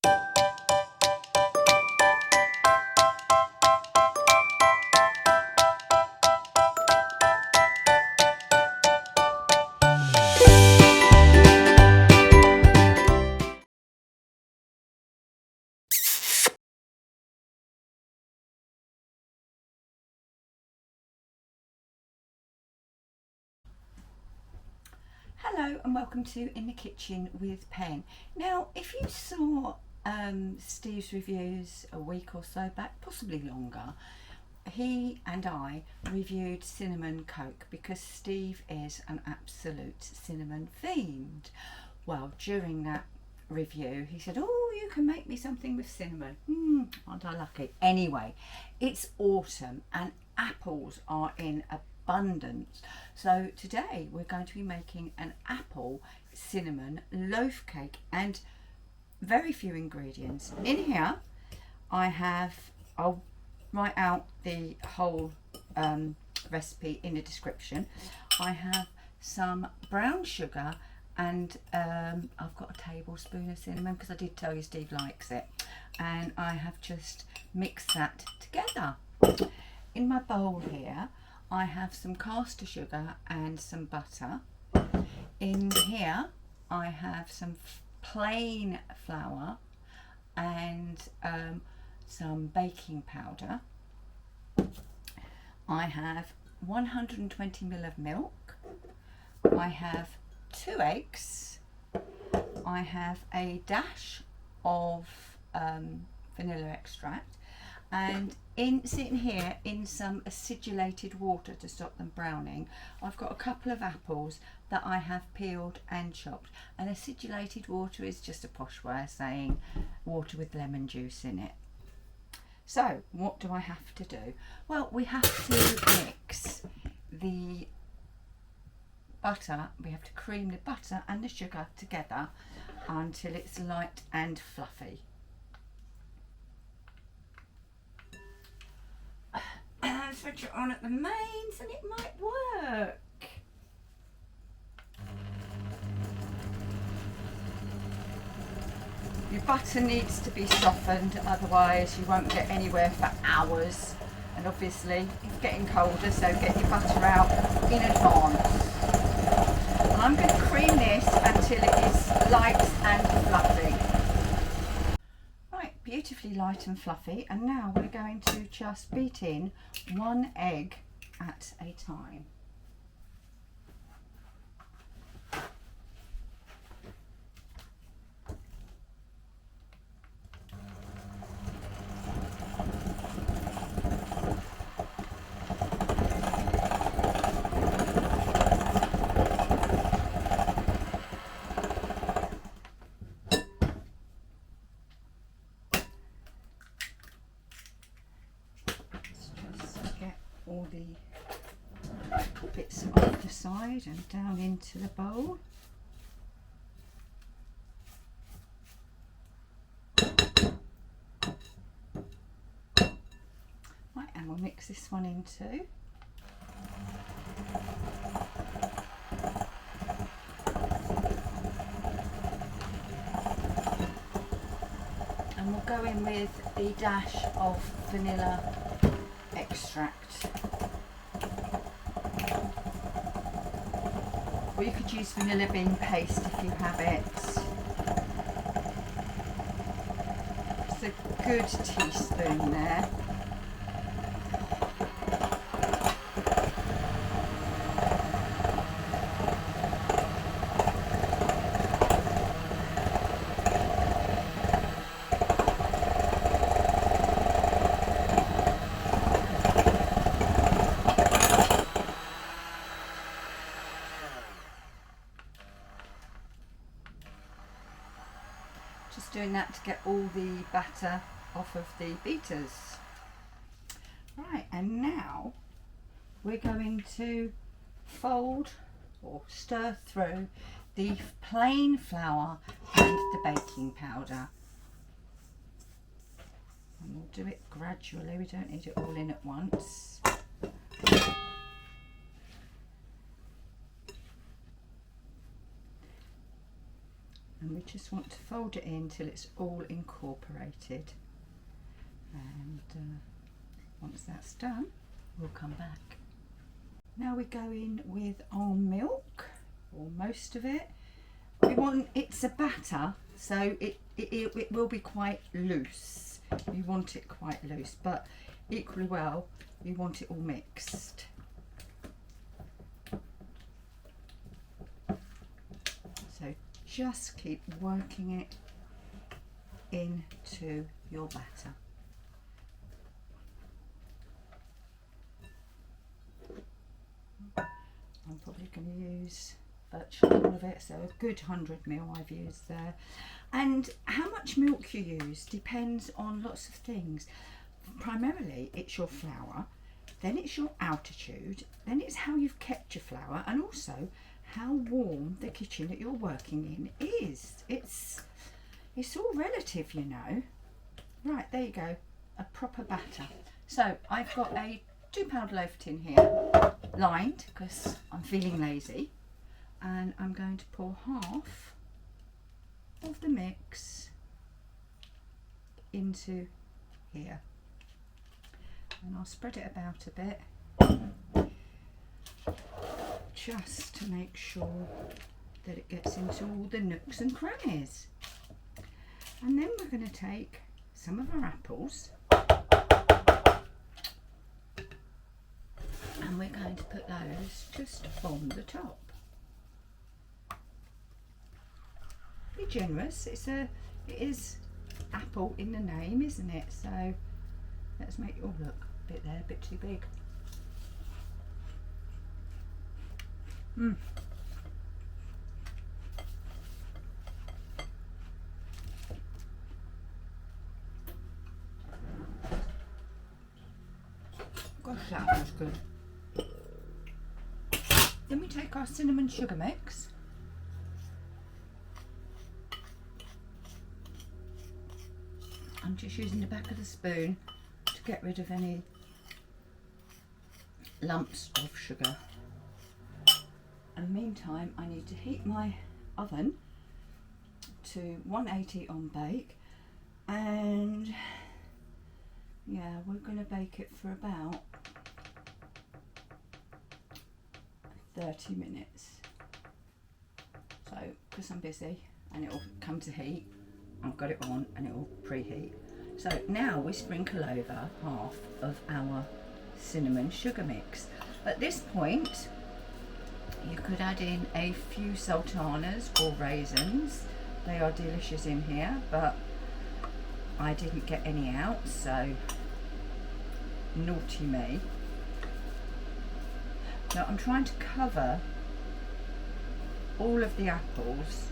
Hello and welcome to In the Kitchen with Pen. Now, if you saw Steve's reviews a week or so back, possibly longer, he and I reviewed cinnamon Coke because Steve is an absolute cinnamon fiend. Well, during that review he said, "Oh, you can make me something with cinnamon." Aren't I lucky? Anyway, it's autumn and apples are in abundance. So today we're going to be making an apple cinnamon loaf cake, and very few ingredients. In here I'll write out the whole recipe in the description. I have some brown sugar and I've got a tablespoon of cinnamon because I did tell you Steve likes it, and I have just mixed that together. In my bowl here I have some caster sugar and some butter. In here I have some plain flour and some baking powder. I have 120 ml of milk. I have 2 eggs. I have a dash of vanilla extract, and sitting here in some acidulated water to stop them browning, I've got a couple of apples that I have peeled and chopped. And acidulated water is just a posh way of saying water with lemon juice in it. So what do I have to do? Well, we have to mix the butter. We have to cream the butter and the sugar together until it's light and fluffy. And switch it on at the mains and it might work. Your butter needs to be softened, otherwise you won't get anywhere for hours. And obviously it's getting colder, so get your butter out in advance. And I'm going to cream this until it is light and fluffy. Right, beautifully light and fluffy, and now we're going to just beat in 1 egg at a time. All the bits off the side and down into the bowl. Right, and we'll mix this one in too. And we'll go in with the dash of vanilla extract. Or you could use vanilla bean paste if you have it. It's a good teaspoon there. Just doing that to get all the batter off of the beaters. Right, and now we're going to fold or stir through the plain flour and the baking powder. And we'll do it gradually, we don't need it all in at once. and we just want to fold it in till it's all incorporated, and once that's done we'll come back. Now we go in with our milk, or most of it. We want, it's a batter, so it will be quite loose. You want it quite loose, but equally well you want it all mixed. So just keep working it into your batter. I'm probably going to use virtually all of it, so a good 100 ml I've used there. And how much milk you use depends on lots of things. Primarily it's your flour, then it's your altitude, then it's how you've kept your flour, and also how warm the kitchen that you're working in is. It's all relative, you know. Right, there you go, a proper batter. So I've got a 2-pound loaf tin here, lined because I'm feeling lazy, and I'm going to pour half of the mix into here, and I'll spread it about a bit just to make sure that it gets into all the nooks and crannies. And then we're going to take some of our apples and we're going to put those just on the top. Be generous. It is apple in the name, isn't it? So let's make it all look a bit there, a bit too big. Gosh, that was good. Then we take our cinnamon sugar mix. I'm just using the back of the spoon to get rid of any lumps of sugar. And meantime, I need to heat my oven to 180 on bake, and yeah, we're going to bake it for about 30 minutes. So, because I'm busy and it will come to heat, I've got it on and it will preheat. So now we sprinkle over half of our cinnamon sugar mix. At this point, you could add in a few sultanas or raisins. They are delicious in here, but I didn't get any out, so naughty me. Now I'm trying to cover all of the apples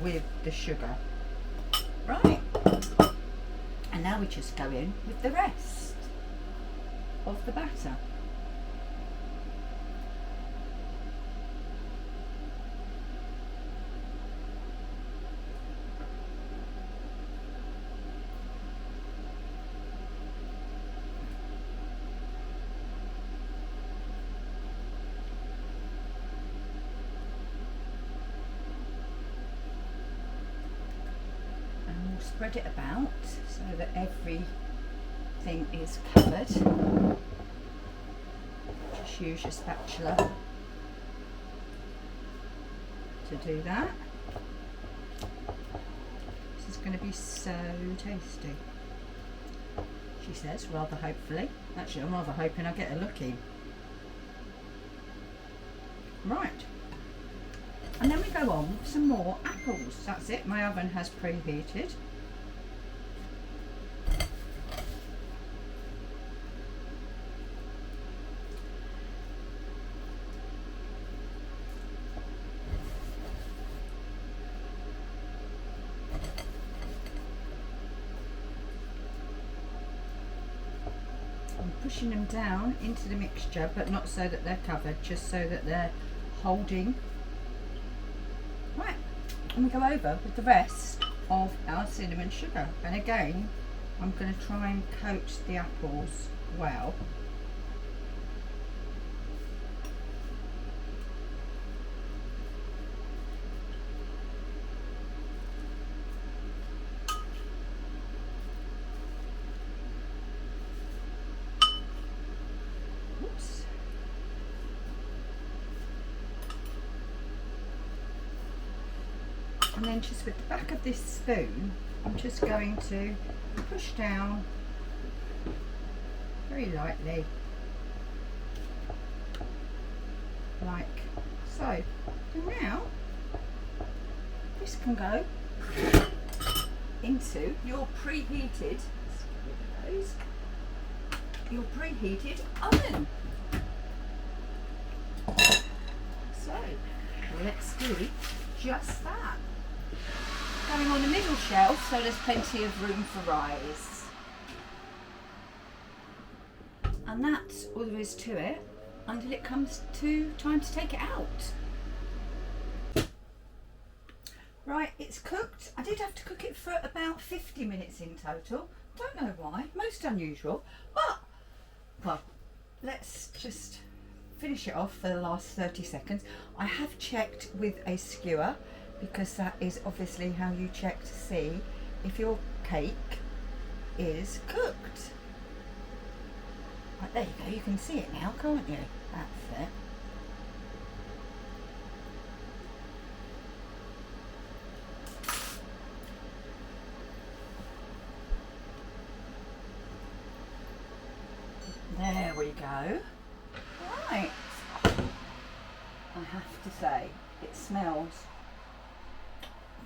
with the sugar. Right, and now we just go in with the rest of the batter. Spread it about so that everything is covered. Just use your spatula to do that. This is going to be so tasty, she says, rather hopefully. Actually, I'm rather hoping I get a look in. Right. And then we go on with some more apples. That's it, my oven has preheated. I'm pushing them down into the mixture, but not so that they're covered, just so that they're holding. Right, and we go over with the rest of our cinnamon sugar, and again I'm going to try and coat the apples well. And then just with the back of this spoon, I'm just going to push down very lightly, like so. And now this can go into your preheated oven. So let's do just that. Going on the middle shelf, so there's plenty of room for rise. And that's all there is to it until it comes to time to take it out. Right, it's cooked. I did have to cook it for about 50 minutes in total. Don't know why, most unusual, but well, let's just finish it off for the last 30 seconds. I have checked with a skewer, because that is obviously how you check to see if your cake is cooked. Right, there you go, you can see it now, can't you? That's it. There we go. Right. I have to say, it smells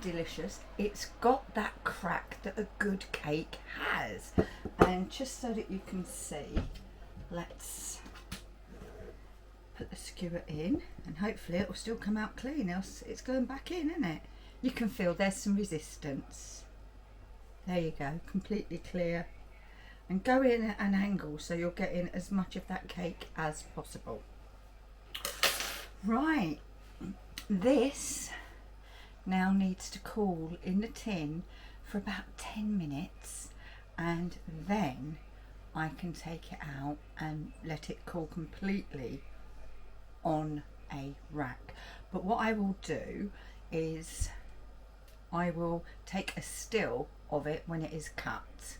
delicious. It's got that crack that a good cake has. And just so that you can see, let's put the skewer in, and hopefully it will still come out clean, else it's going back in, isn't it? You can feel there's some resistance. There you go, completely clear. And go in at an angle so you're getting as much of that cake as possible. Right, this now needs to cool in the tin for about 10 minutes, and then I can take it out and let it cool completely on a rack. But what I will do is I will take a still of it when it is cut.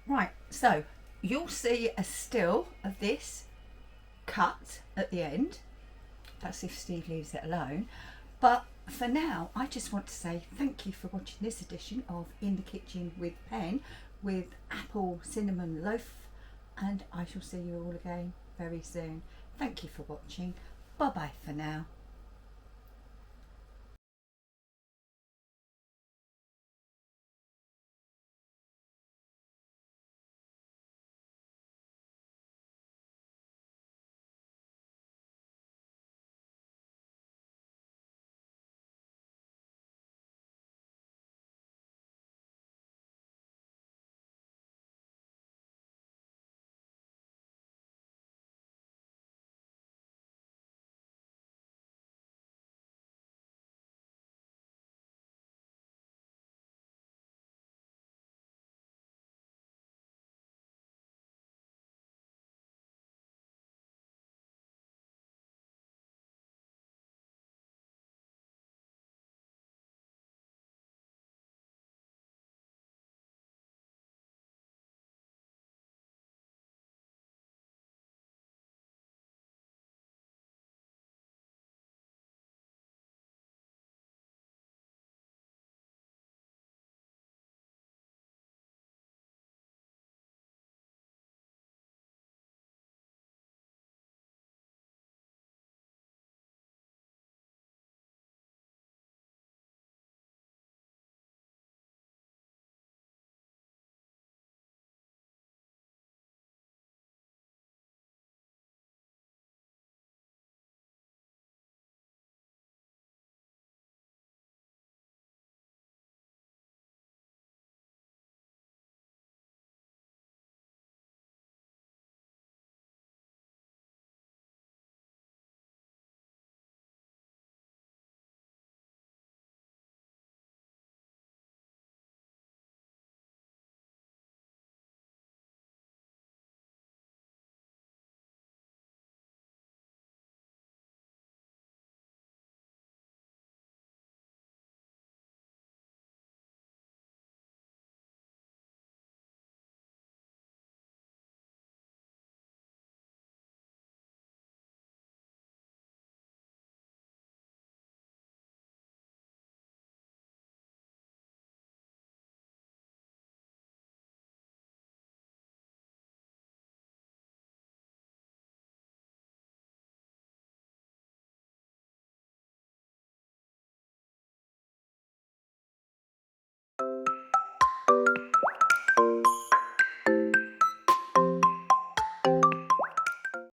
Right, so you'll see a still of this cut at the end. That's if Steve leaves it alone. But for now, I just want to say thank you for watching this edition of In the Kitchen with Pen with apple cinnamon loaf, and I shall see you all again very soon. Thank you for watching. Bye bye for now.